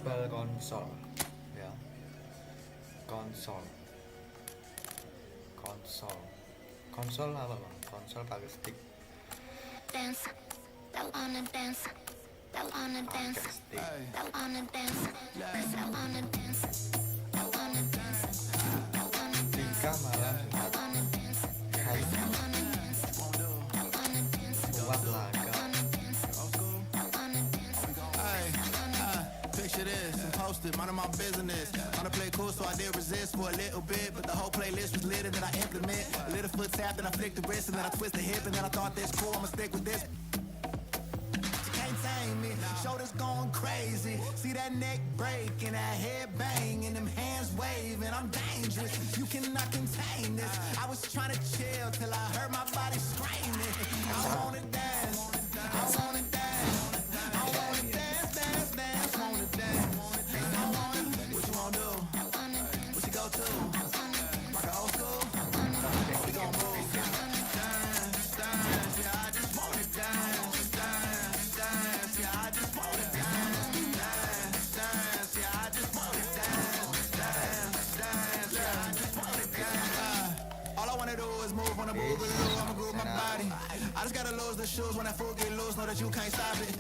per konsol ya, konsol apa bang? Konsol pakai stick. Dance, that wanna dance, that wanna dance, that wanna dance, that wanna dance, that wanna dance, that wanna dance, Liga malam jumat hari buat laga. Picture this and post it, mind my business. Wanna play cool, so I did resist for a little bit, but the whole playlist was lit and then I implement a little foot tap, then I flick the wrist and then I twist the hip, and then I thought this cool, I'ma stick with this. You can't tame me, shoulders going crazy. See that neck breaking, that head banging, them hands waving. I'm dangerous, you cannot contain this. I was trying to chill till I heard my body screaming. I wanna dance, I wanna dance, I wanna dance, dance, dance, wanna dance. I wanna, what you wanna do? What you go to? Rock a old school? We gon' move. Dance, dance, yeah, I just wanna dance, dance, dance, yeah, I just wanna dance, dance, dance, yeah, I just wanna dance, dance, dance, yeah, I just wanna dance. All I wanna do is move, wanna move it low, I'ma groove my body. I just gotta lose the shoes, when that foot get loose, know that you can't stop it.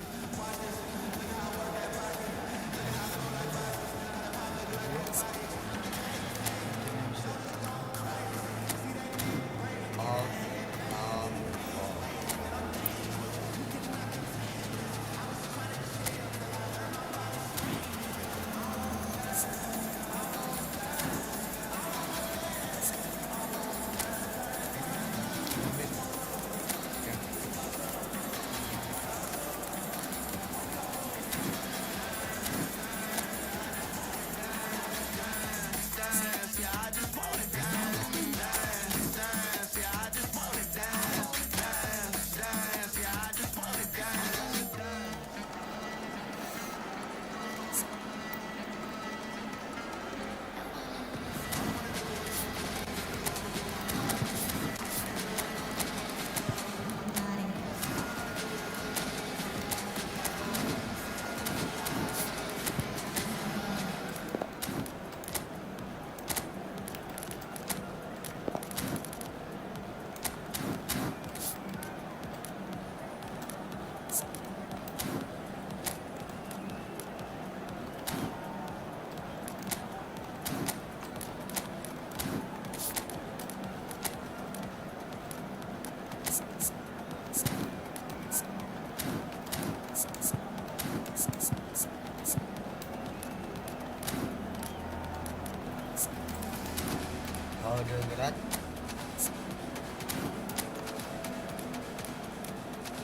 Kode gerak,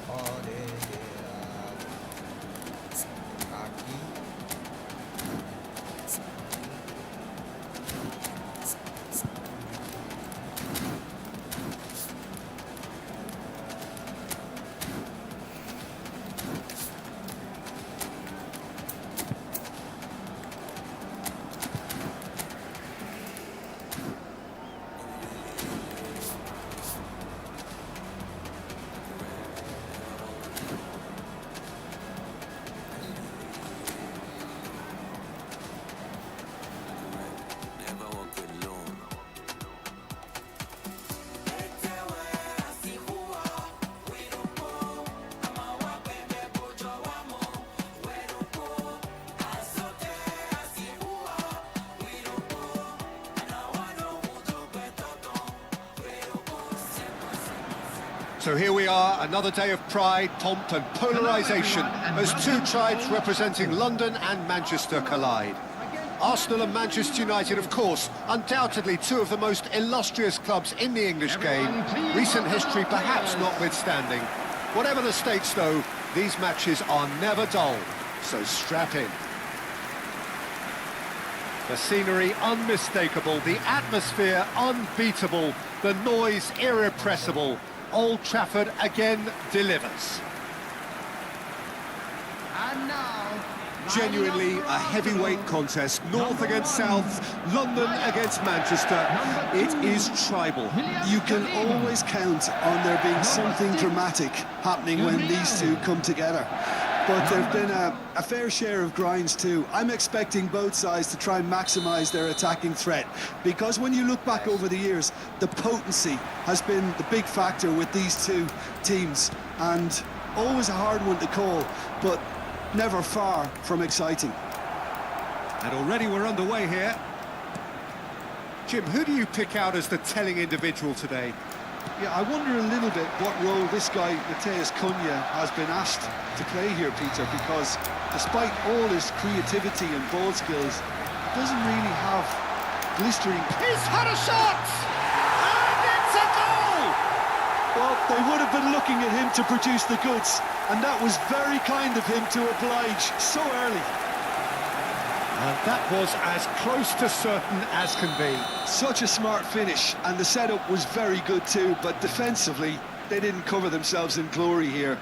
kode gerak, kaki, So here we are, another day of pride, pomp and polarisation as two tribes representing London and Manchester collide. Arsenal and Manchester United, of course, undoubtedly two of the most illustrious clubs in the English game, recent history perhaps notwithstanding. Whatever the stakes, though, these matches are never dull, so strap in. The scenery unmistakable, the atmosphere unbeatable, the noise irrepressible. Old Trafford again delivers. And now, Genuinely a heavyweight contest, North against South, London against Manchester. It is tribal. You can always count on there being something dramatic happening when these two come together. but there've been a fair share of grinds too. I'm expecting both sides to try and maximise their attacking threat, because when you look back over the years, the potency has been the big factor with these two teams, and always a hard one to call, but never far from exciting. And already we're underway here. Jim, who do you pick out as the telling individual today? Yeah, I wonder a little bit what role this guy, Mateus Cunha, has been asked to play here, Peter, because despite all his creativity and ball skills, he doesn't really have blistering... He's had a shot! And it's a goal! Well, they would have been looking at him to produce the goods, and that was very kind of him to oblige so early. And that was as close to certain as can be. Such a smart finish, and the setup was very good too, but defensively, they didn't cover themselves in glory here.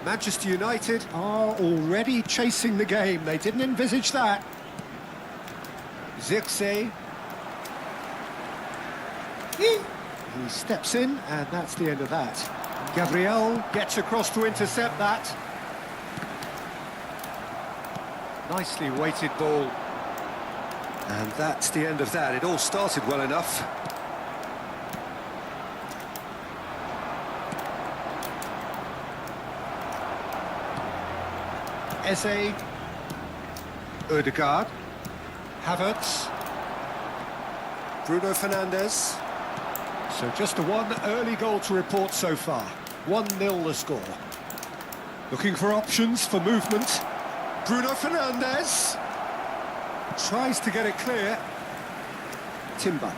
Manchester United are already chasing the game. They didn't envisage that. Zirkzee. He steps in, and that's the end of that. Gabriel gets across to intercept that. Nicely weighted ball. And that's the end of that. It all started well enough. Eze, Ødegaard, Havertz, Bruno Fernandes. So just the one early goal to report so far. 1-0 the score. Looking for options for movement. Bruno Fernandes tries to get it clear. Timber.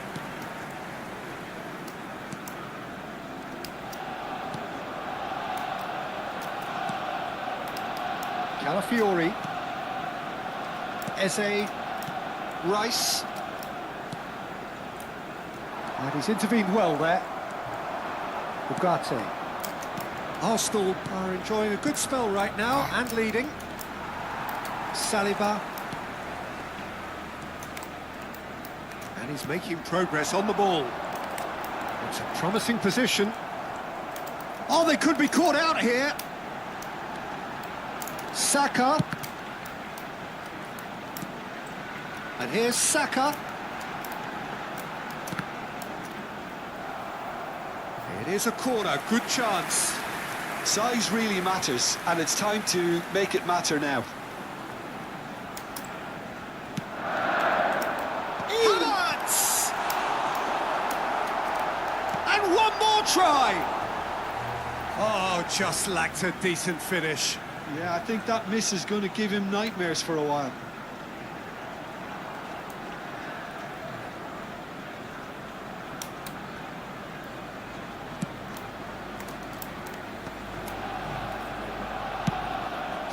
Calafiori, Eze, Rice, and he's intervened well there. Ugarte. Arsenal are enjoying a good spell right now and leading. Saliba, and he's making progress on the ball. It's a promising position. Oh, they could be caught out here. Saka, and here's Saka. It is a corner, good chance. Size really matters, and it's time to make it matter now. Havertz! And one more try. Oh, just lacked a decent finish. Yeah, I think that miss is going to give him nightmares for a while.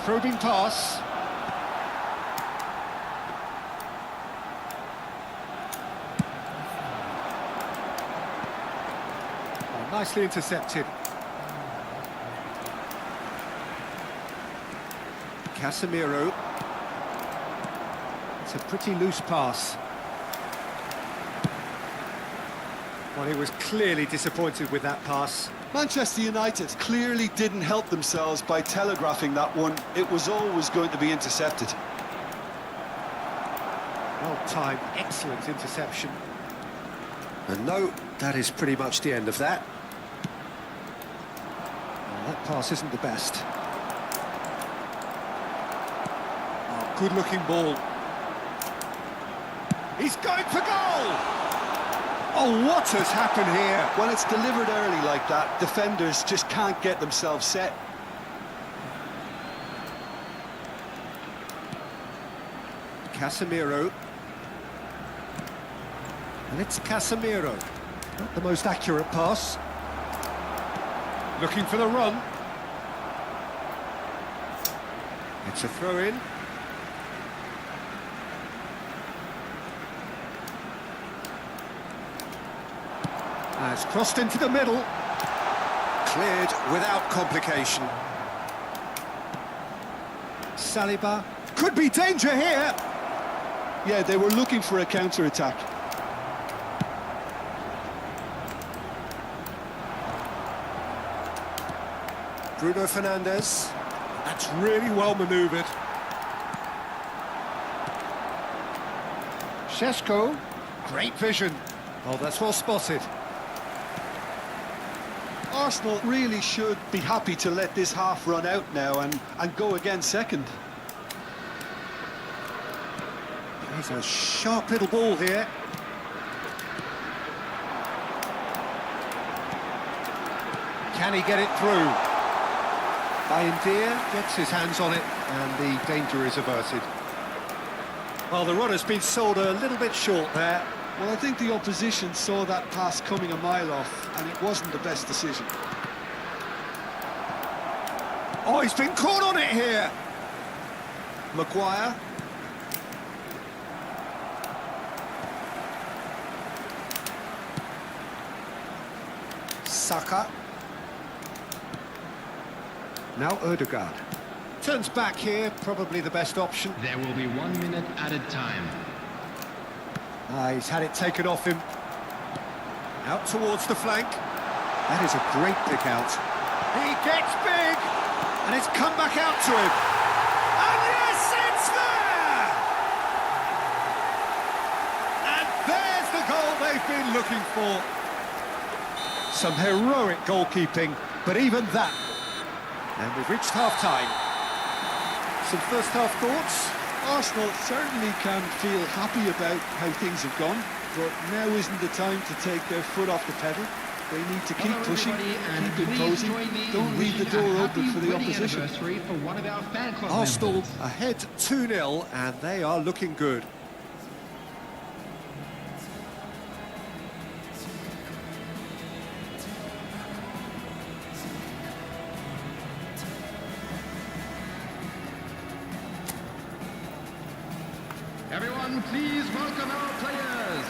Probing pass. Oh, nicely intercepted. Casemiro. It's a pretty loose pass. Well, he was clearly disappointed with that pass. Manchester United clearly didn't help themselves by telegraphing that one. It was always going to be intercepted. Well-timed, excellent interception. And no, that is pretty much the end of that. Well, that pass isn't the best. Oh, good-looking ball. He's going for goal! Oh, what has happened here? When it's delivered early like that, defenders just can't get themselves set. Casemiro. And it's Casemiro. Not the most accurate pass. Looking for the run. It's a throw-in. It's crossed into the middle. Cleared without complication. Saliba. Could be danger here. Yeah, they were looking for a counter-attack. Bruno Fernandes. That's really well manoeuvred. Šeško. Great vision. Oh, that's well spotted. Arsenal really should be happy to let this half run out now and go again second. He's a sharp little ball here. Can he get it through? Bayendir gets his hands on it and the danger is averted. Well, the runner's been sold a little bit short there. Well, I think the opposition saw that pass coming a mile off, and it wasn't the best decision. Oh, he's been caught on it here. Maguire. Saka. Now Ødegaard. Turns back here, probably the best option. There will be 1 minute added time. He's had it taken off him. Out towards the flank. That is a great pick out. He gets big, and it's come back out to him. And yes, it's there! And there's the goal they've been looking for. Some heroic goalkeeping, but even that. And we've reached half-time. Some first-half thoughts? Arsenal certainly can feel happy about how things have gone, but now isn't the time to take their foot off the pedal. They need to keep pushing, keep imposing, don't leave the door open for the opposition. For one of our fan club Arsenal members. ahead 2-0, and they are looking good. Everyone, please welcome our players.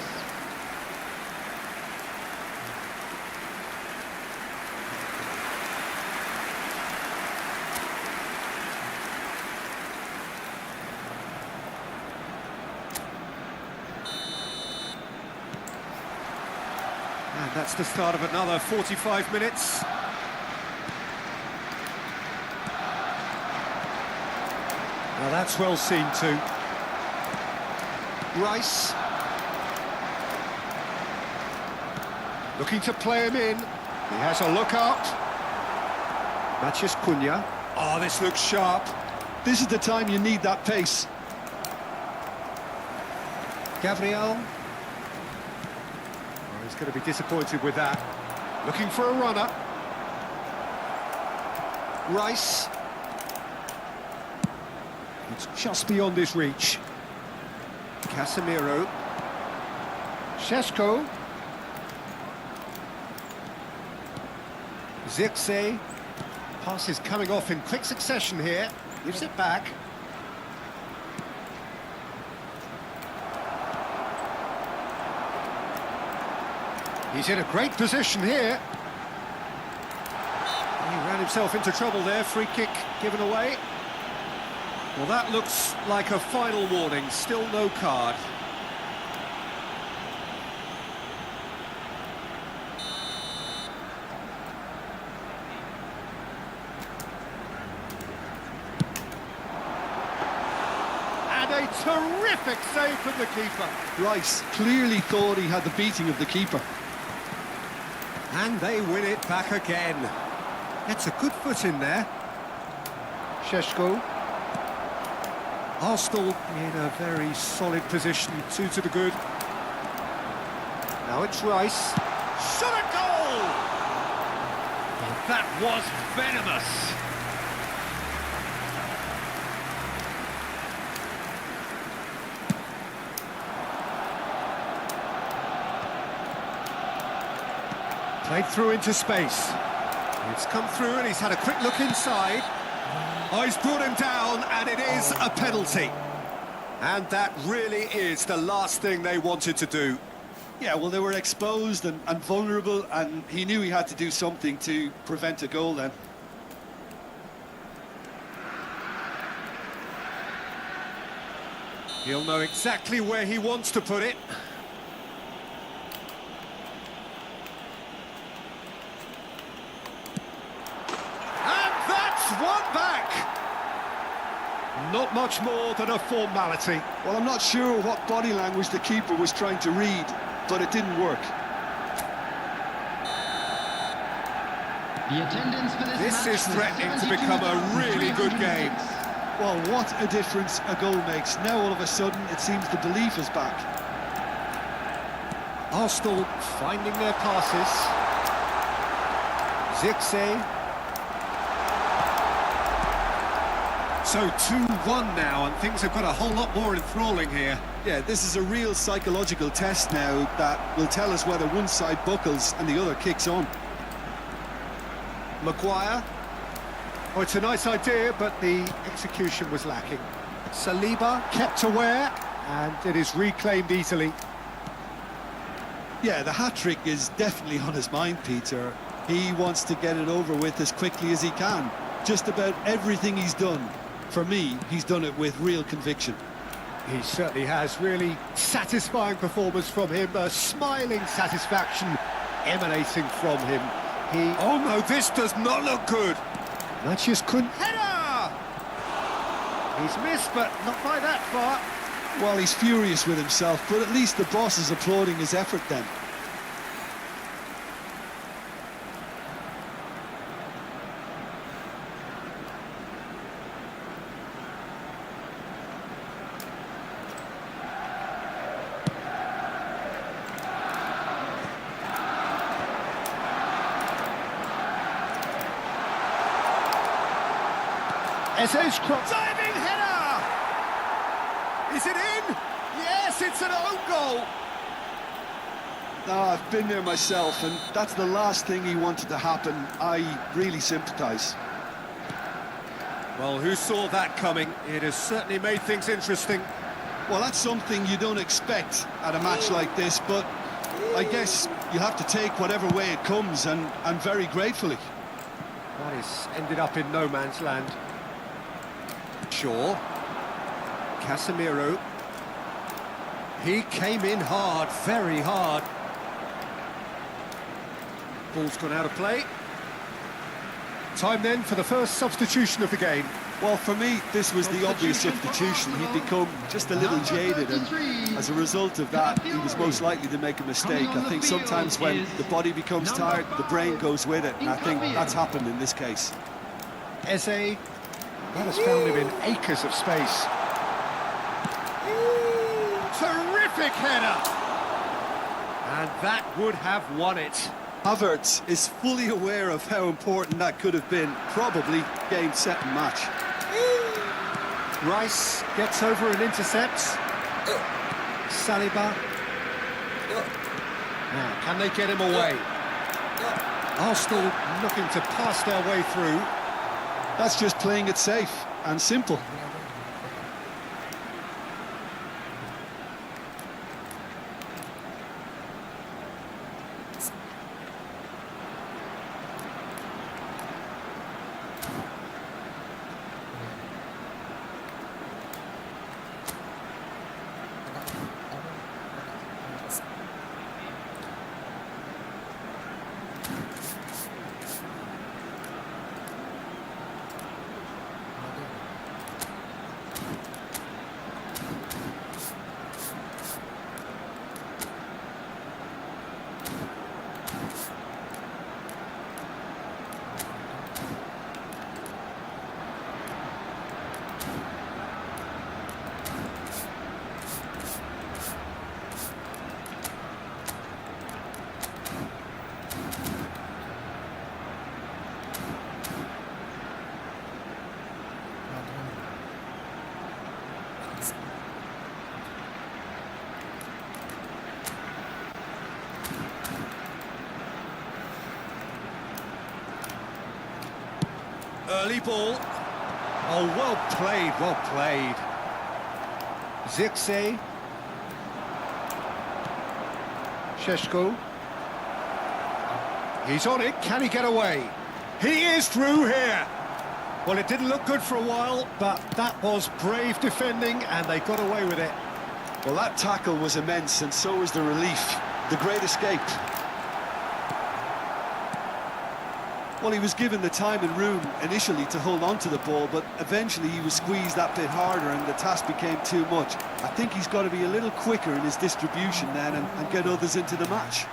And that's the start of another 45 minutes. Now that's well seen too. Rice. Looking to play him in. He has a look out. Matheus Cunha. Oh, this looks sharp. This is the time you need that pace. Gabriel. Oh, he's going to be disappointed with that. Looking for a runner. Rice. It's just beyond his reach. Casemiro. Šeško. Zirkzee. Passes coming off in quick succession here. Gives it back. He's in a great position here. He ran himself into trouble there. Free kick given away. Well, that looks like a final warning. Still no card. And a terrific save from the keeper. Rice clearly thought he had the beating of the keeper. And they win it back again. That's a good foot in there. Šeško. Arsenal in a very solid position, 2 to the good. Now it's Rice. Shot a goal! Oh, that was venomous. Played through into space. It's come through and he's had a quick look inside. Oh, he's brought him down, and it is a penalty. And that really is the last thing they wanted to do. Yeah, well, they were exposed and vulnerable, and he knew he had to do something to prevent a goal then. He'll know exactly where he wants to put it. And that's one back! Not much more than a formality. Well, I'm not sure what body language the keeper was trying to read, but it didn't work. The attendance for This match is was threatening to become a really good game. Well, what a difference a goal makes. Now, all of a sudden, it seems the belief is back. Arsenal finding their passes. Zirkzee. So 2-1 now, and things have got a whole lot more enthralling here. Yeah, this is a real psychological test now that will tell us whether one side buckles and the other kicks on. Maguire. Oh, it's a nice idea, but the execution was lacking. Saliba kept aware, and it is reclaimed easily. Yeah, the hat-trick is definitely on his mind, Peter. He wants to get it over with as quickly as he can. Just about everything he's done, for me, he's done it with real conviction. He certainly has. Really satisfying performance from him. A smiling satisfaction emanating from him. Oh no, this does not look good. Matches couldn't. Header! He's missed, but not by that far. Well, he's furious with himself, but at least the boss is applauding his effort then. Eze's cross. Diving header! Is it in? Yes, it's an own goal. I've been there myself, and that's the last thing he wanted to happen. I really sympathise. Well, who saw that coming? It has certainly made things interesting. Well, that's something you don't expect at a match like this, but I guess you have to take whatever way it comes, and very gratefully. That has ended up in no man's land. Shaw. Casemiro. He came in hard, very hard. Ball's gone out of play. Time then for the first substitution of the game. Well, for me, this was the obvious substitution. He'd become just a little jaded, and as a result of that, he was most likely to make a mistake. I think sometimes when the body becomes tired, the brain goes with it, and I think that's happened in this case. Eze, that has found him in acres of space. Terrific header! And that would have won it. Havertz is fully aware of how important that could have been. Probably game, set and match. Rice gets over and intercepts. Saliba. Now, can they get him away? Arsenal looking to pass their way through. That's just playing it safe and simple. Early ball. Oh, well played, well played. Zirkzee. Sheshko. He's on it, can he get away? He is through here! Well, it didn't look good for a while, but that was brave defending, and they got away with it. Well, that tackle was immense, and so was the relief. The great escape. Well, he was given the time and room initially to hold on to the ball, but eventually he was squeezed that bit harder and the task became too much. I think he's got to be a little quicker in his distribution then and get others into the match.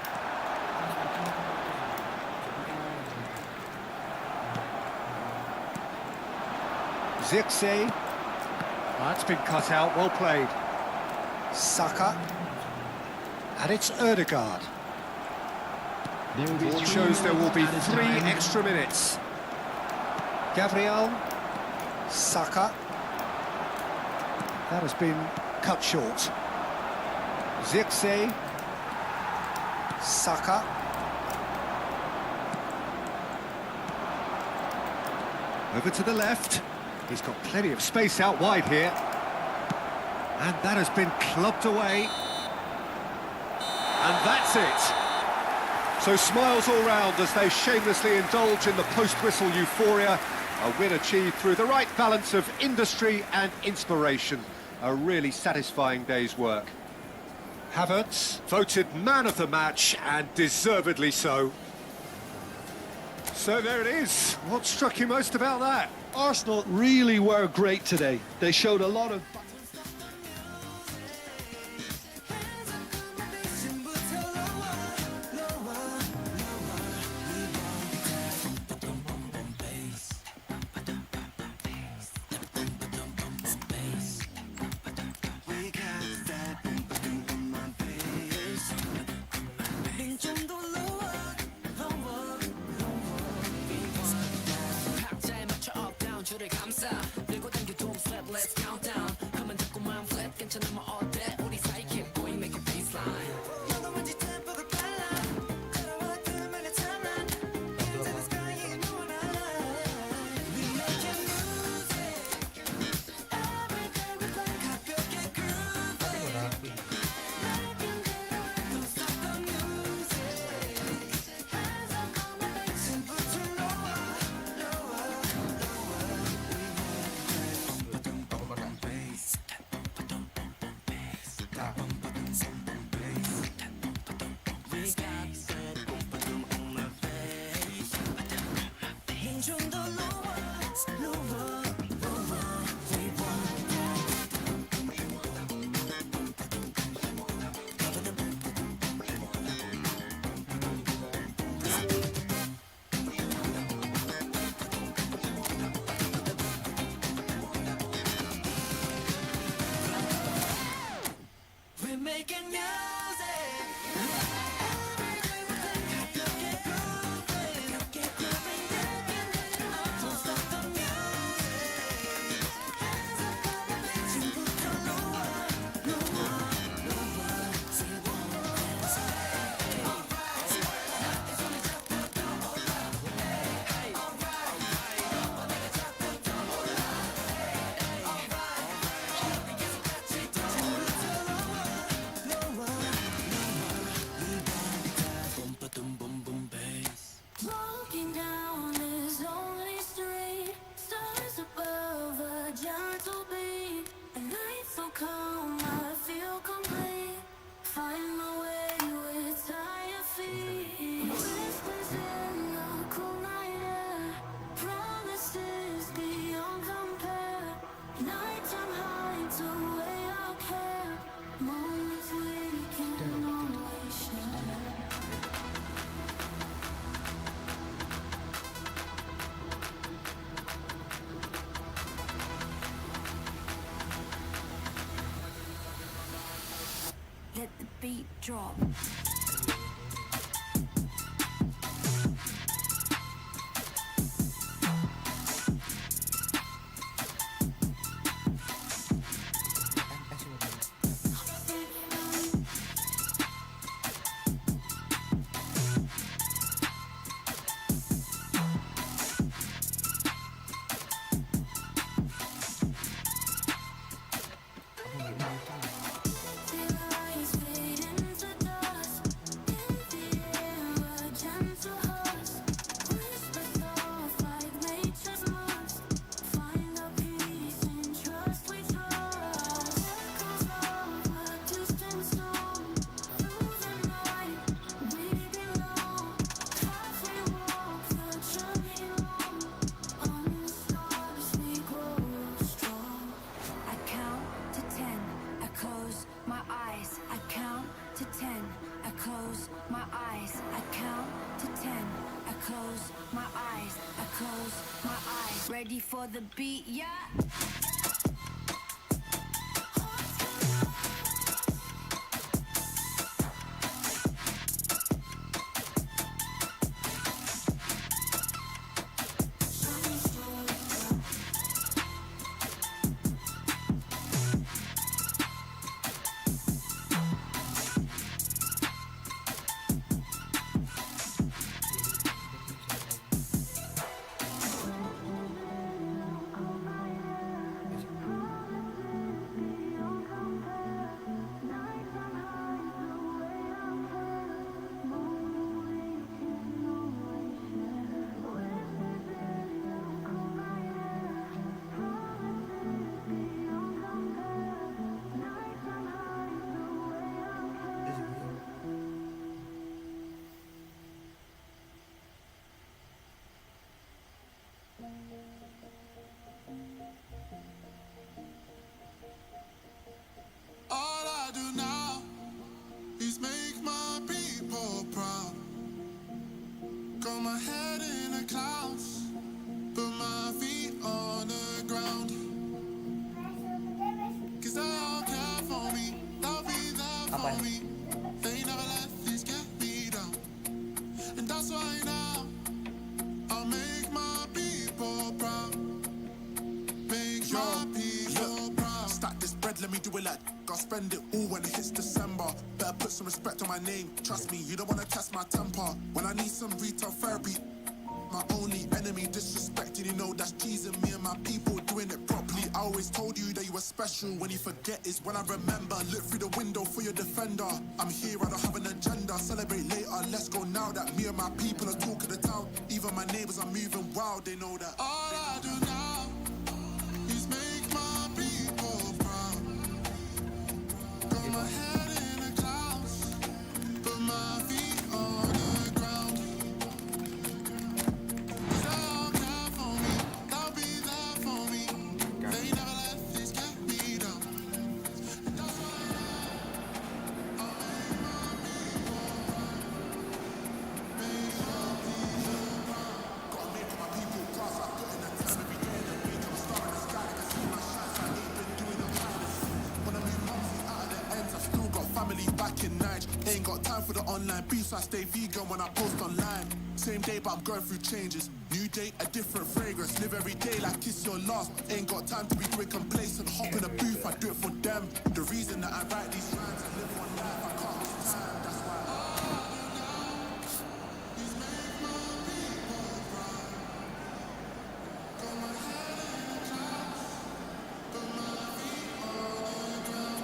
Zirkzee. That's been cut out, well played. Saka. And it's Ødegaard. Board shows there will be 3 extra minutes. Gabriel. Saka. That has been cut short. Zirkzee. Saka. Over to the left. He's got plenty of space out wide here. And that has been clubbed away. And that's it. So smiles all round as they shamelessly indulge in the post-whistle euphoria. A win achieved through the right balance of industry and inspiration. A really satisfying day's work. Havertz voted man of the match, and deservedly so. So there it is. What struck you most about that? Arsenal really were great today. They showed a lot of... Let the beat drop. close my eyes, I count to 10. I close my eyes, I count to 10. I close my eyes, I close my eyes. Ready for the beat, yeah. All I do now is make my people proud. Got my head in the clouds, put my feet on the ground. Cause they all care for me, they'll be there for me. They never let this get me down. And that's why now I'll make my people proud. Make my people proud. Stack this bread, let me do it like I'll spend it all when it hits December. Better put some respect on my name. Trust me, you don't wanna test my temper. When I need some retail therapy, my only enemy disrespecting, you know that's cheesing me and my people doing it properly. I always told you that you were special. When you forget is when I remember. Look through the window for your defender. I'm here, I don't have an agenda. Celebrate later, let's go now that me and my people are talking the town. Even my neighbors are moving wild, they know that. All I do now is make my people proud. Got my head in the clouds, put my feet on the ground. They all care for me, they'll be there for me. They never let this get me down. And that's why I'll make my people proud. Gotta make all my people proud. So I put in the time every day of the week. I'm a star in the sky, they can see my shine. So I ain't been doing no kindness. When I move monthly out of the ends, I've still got family back in Niger. Ain't got time for the online beef, so I stay vegan when I post online. Same day, but I'm going through changes. New day, a different fragrance. Live every day like it's your last. Ain't got time to be doing complacent. Hop in a booth, I do it for them. The reason that I write these rhymes and live one life, I can't lose time. That's why is make my people proud. Got my head in the clouds, put my feet on the ground.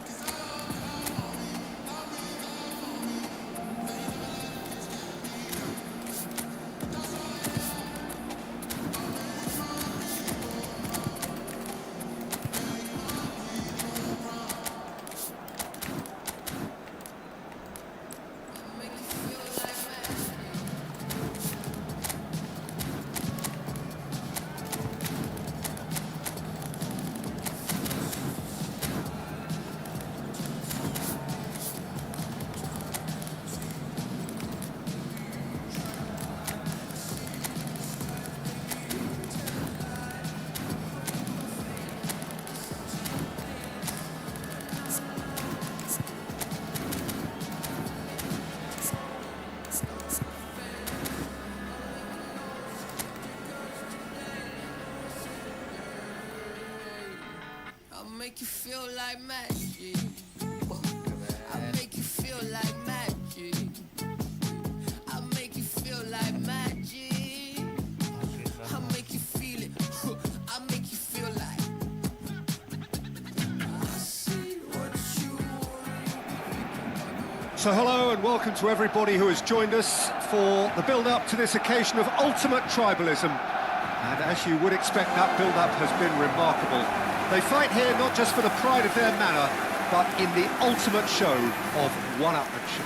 Cause they all care for me, they'll be there for me. They never let this get me down. That's why I'll make my people proud. Make my people proud. Make you feel like magic. I'll make you feel like magic. I'll make you feel like magic. I'll make you feel like magic. I'll make you feel it. I'll make you feel like I see what you want. So hello and welcome to everybody who has joined us for the build-up to this occasion of ultimate tribalism. And as you would expect, that build-up has been remarkable. They fight here not just for the pride of their manor, but in the ultimate show of one-upmanship.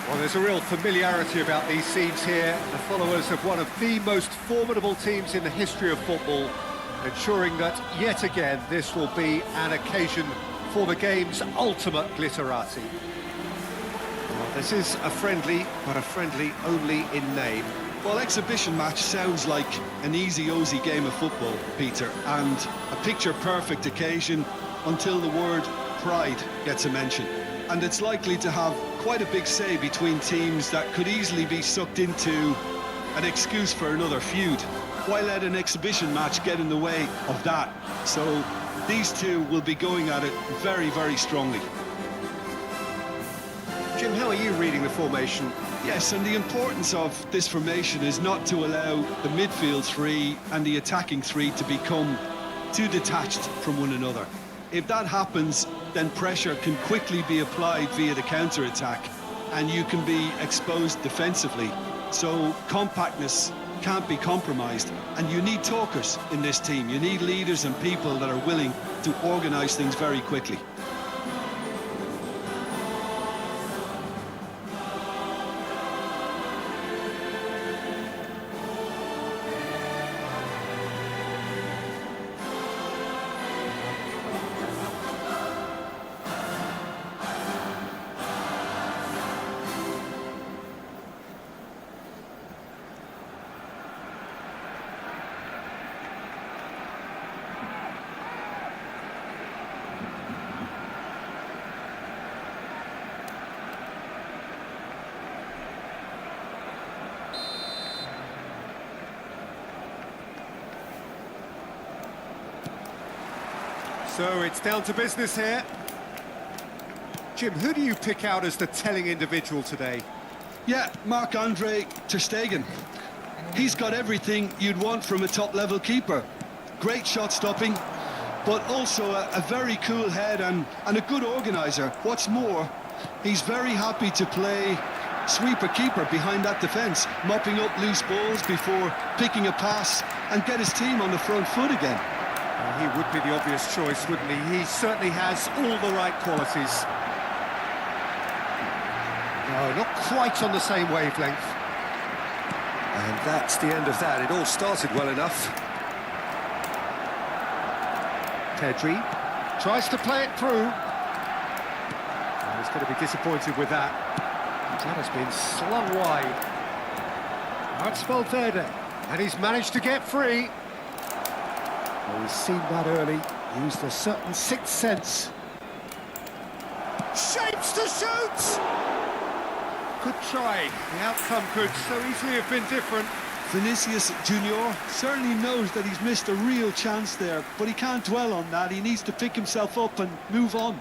Well, there's a real familiarity about these scenes here. The followers of one of the most formidable teams in the history of football ensuring that yet again this will be an occasion for the game's ultimate glitterati. Well, this is a friendly, but a friendly only in name. Well, exhibition match sounds like an easy-ozy game of football, Peter, and a picture-perfect occasion until the word pride gets a mention. And it's likely to have quite a big say between teams that could easily be sucked into an excuse for another feud. Why let an exhibition match get in the way of that? So these two will be going at it very, very strongly. Jim, how are you reading the formation? Yes, and the importance of this formation is not to allow the midfield three and the attacking three to become too detached from one another. If that happens, then pressure can quickly be applied via the counter-attack, and you can be exposed defensively. So compactness can't be compromised, and you need talkers in this team. You need leaders and people that are willing to organise things very quickly. So it's down to business here. Jim, who do you pick out as the telling individual today? Yeah, Marc-Andre ter Stegen. He's got everything you'd want from a top-level keeper. Great shot stopping, but also a very cool head and a good organiser. What's more, he's very happy to play sweeper-keeper behind that defence, mopping up loose balls before picking a pass and get his team on the front foot again. He would be the obvious choice, wouldn't he? He certainly has all the right qualities. No, not quite on the same wavelength. And that's the end of that. It all started well enough. Pedri tries to play it through. Oh, he's going to be disappointed with that. That has been slung wide. That's Valverde, and he's managed to get free. Well, we've seen that early, used a certain sixth sense. Shapes to shoot! Good try. The outcome could so easily have been different. Vinicius Junior certainly knows that he's missed a real chance there, but he can't dwell on that. He needs to pick himself up and move on.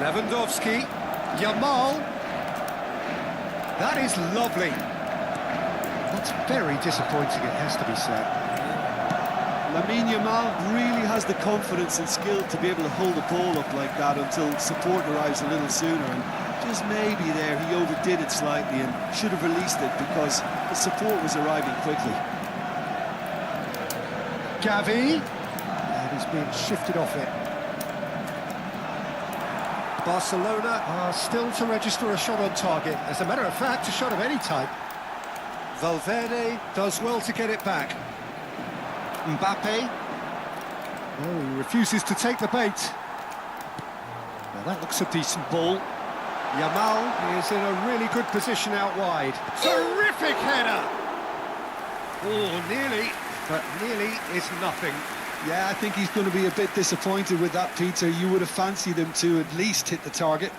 Lewandowski, Yamal. That is lovely. That's very disappointing, it has to be said. Lamine Yamal really has the confidence and skill to be able to hold the ball up like that until support arrives a little sooner, and just maybe there he overdid it slightly and should have released it because the support was arriving quickly. Gavi, and he's being shifted off it. Barcelona are still to register a shot on target. As a matter of fact, a shot of any type. Valverde does well to get it back. Mbappe. Oh, he refuses to take the bait. Now that looks a decent ball. Yamal is in a really good position out wide. Terrific header! Oh, nearly, but nearly is nothing. Yeah, I think he's going to be a bit disappointed with that, Peter. You would have fancied him to at least hit the target.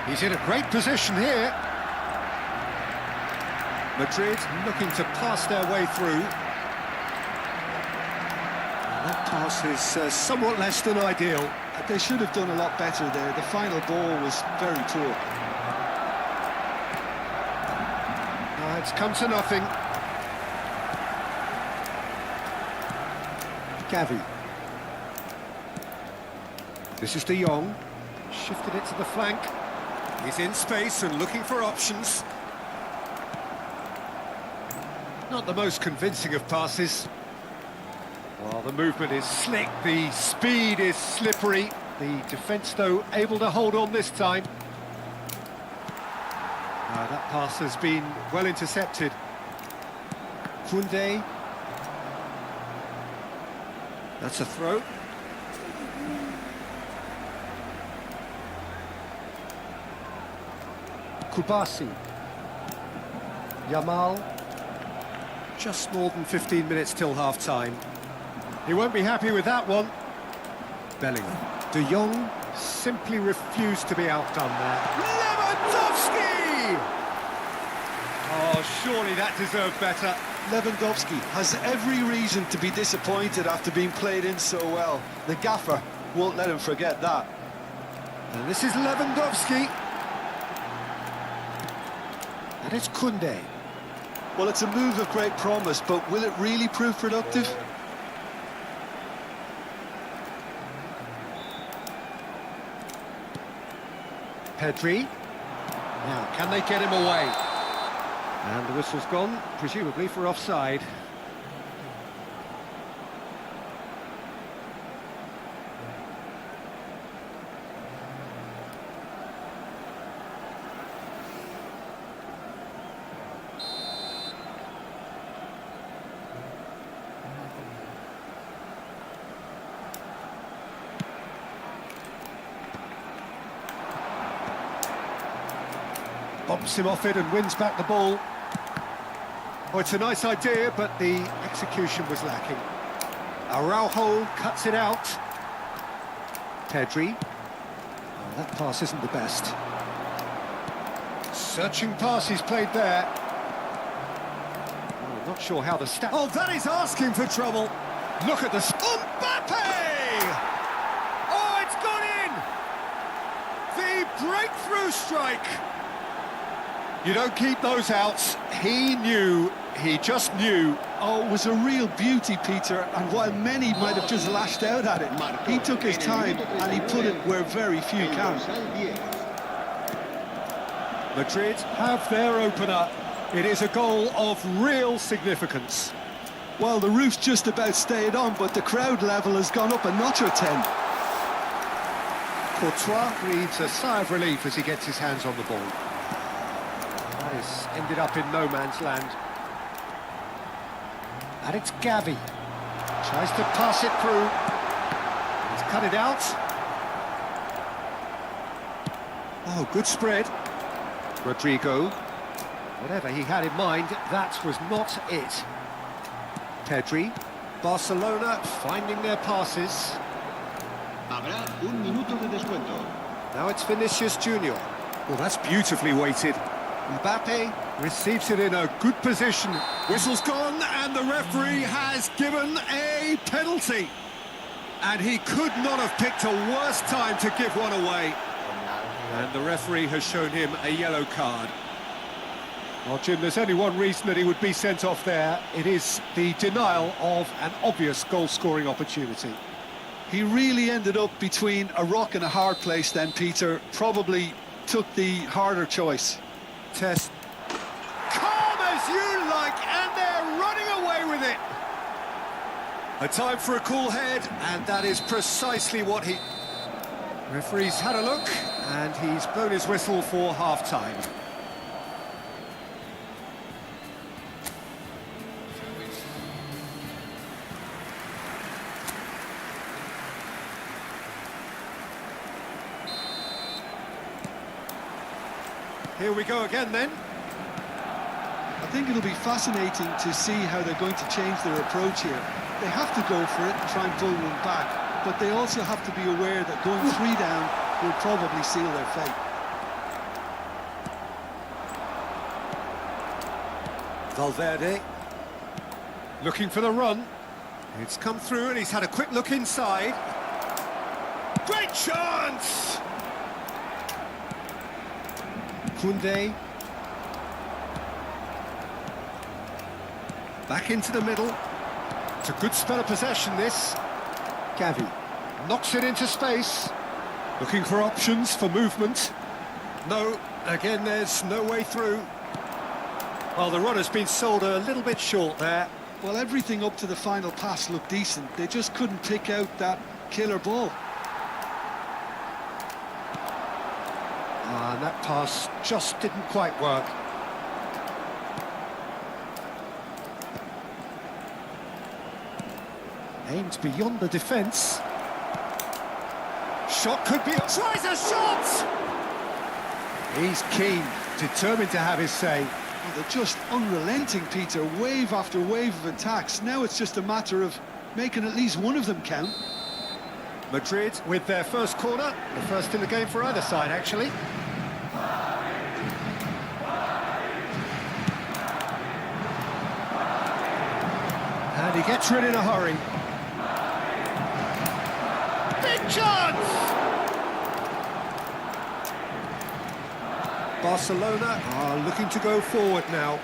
He's in a great position here. Madrid looking to pass their way through. That pass is somewhat less than ideal. They should have done a lot better there. The final ball was very poor. It's come to nothing. Gavi. This is De Jong. Shifted it to the flank. He's in space and looking for options. Not the most convincing of passes. Well, the movement is slick, the speed is slippery. The defence, though, able to hold on this time. That pass has been well intercepted. Koundé. That's a throw. Kubasi. Yamal. Just more than 15 minutes till half-time. He won't be happy with that one. Bellingham. De Jong simply refused to be outdone there. Lewandowski! Oh, surely that deserved better. Lewandowski has every reason to be disappointed after being played in so well. The gaffer won't let him forget that. And this is Lewandowski. And it's Koundé. Well, it's a move of great promise, but will it really prove productive? Pedri. Now, can they get him away? And the whistle's gone, presumably for offside. Bumps him off it and wins back the ball. Oh, it's a nice idea, but the execution was lacking. Araujo cuts it out. Pedri. Oh, that pass isn't the best. Searching pass he's played there. Oh, not sure how the stat... Oh, that is asking for trouble. Look at the... Mbappe! Oh, it's gone in! The breakthrough strike! You don't keep those outs. He knew, he just knew. Oh, it was a real beauty, Peter, and while many might have just lashed out at it, he took his time and he put it where very few can. Madrid have their opener. It is a goal of real significance. Well, the roof's just about stayed on, but the crowd level has gone up a notch or 10. Courtois breathes a sigh of relief as he gets his hands on the ball. This ended up in no man's land. And it's Gavi. Tries to pass it through. He's cut it out. Oh, good spread. Rodrigo. Whatever he had in mind, that was not it. Pedri. Barcelona finding their passes. Habrá un minuto de descuento. Now it's Vinicius Junior. Well, that's beautifully weighted. Mbappe receives it in a good position. Whistle's gone and the referee has given a penalty. And he could not have picked a worse time to give one away. And the referee has shown him a yellow card. Well, Jim, there's only one reason that he would be sent off there. It is the denial of an obvious goal-scoring opportunity. He really ended up between a rock and a hard place then, Peter. Probably took the harder choice. Test. Calm as you like, and they're running away with it. A time for a cool head, and that is precisely what he... Referee's had a look, and he's blown his whistle for half-time. Here we go again then. I think it'll be fascinating to see how they're going to change their approach here. They have to go for it and try and pull one back, but they also have to be aware that going 3 down will probably seal their fate. Valverde looking for the run. It's come through and he's had a quick look inside. Great chance! Koundé. Back into the middle. It's a good spell of possession, this. Gavi knocks it into space. Looking for options for movement. No, again, there's no way through. Well, the run has been sold a little bit short there. Well, everything up to the final pass looked decent. They just couldn't pick out that killer ball. And that pass just didn't quite work. Aimed beyond the defence. Shot could be... Tries a shot! He's keen, determined to have his say. Well, they're just unrelenting, Peter. Wave after wave of attacks. Now it's just a matter of making at least one of them count. Madrid with their first corner. The first in the game for either side, actually. And he gets rid in a hurry. Big chance! Barcelona are looking to go forward now.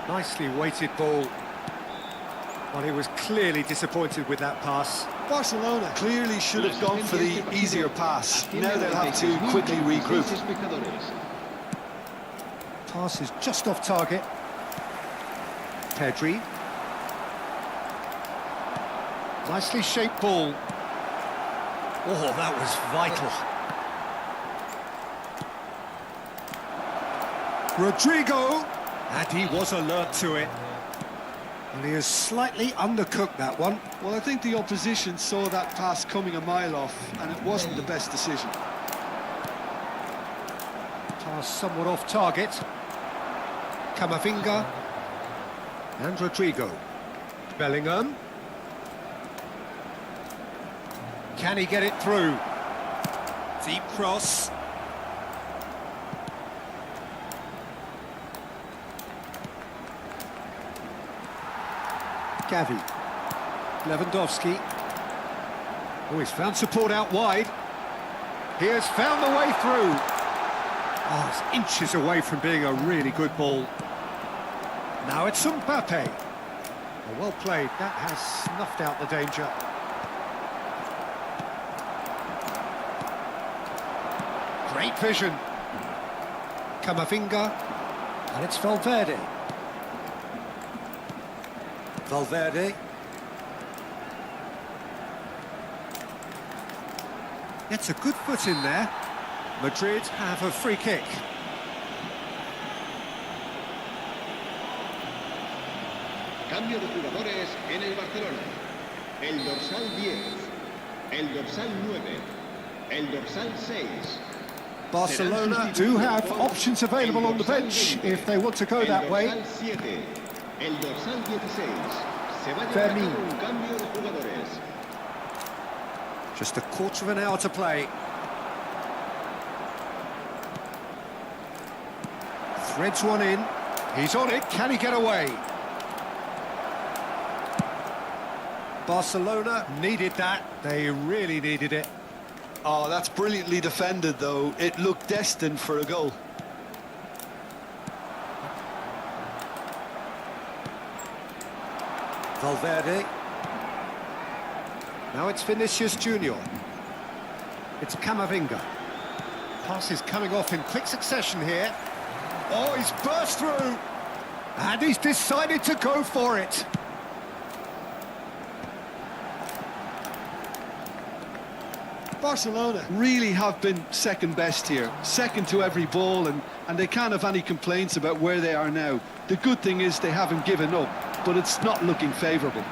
Nicely weighted ball. Well, he was clearly disappointed with that pass. Barcelona clearly should have gone for the easier pass. Now they'll have to quickly regroup. Pass is just off target. Pedri. Nicely shaped ball. Oh, that was vital. Rodrigo. And he was alert to it. And he has slightly undercooked that one. Well, I think the opposition saw that pass coming a mile off, and it wasn't the best decision. Pass somewhat off target. Camavinga. And Rodrigo. Bellingham. Can he get it through? Deep cross. Gavi. Lewandowski. Oh, he's found support out wide. He has found the way through. Oh, it's inches away from being a really good ball. Now it's Mbappe. Oh, well played. That has snuffed out the danger. Great vision. Camavinga. And it's Valverde. Valverde. Gets a good foot in there. Madrid have a free kick. Cambio de jugadores en el Barcelona. El dorsal 10, el dorsal 9, el dorsal 6. Barcelona do have options available on the bench if they want to go that way. El dorsal 7, el dorsal 16. Se va a llevar a cabo un cambio de jugadores. Just a quarter of an hour to play. Threads one in. He's on it. Can he get away? Barcelona needed that. They really needed it. Oh, that's brilliantly defended, though. It looked destined for a goal. Valverde. Now it's Vinicius Junior. It's Camavinga. Pass is coming off in quick succession here. Oh, he's burst through. And he's decided to go for it. Barcelona really have been second best here, second to every ball, and they can't have any complaints about where they are now. The good thing is they haven't given up, but it's not looking favourable.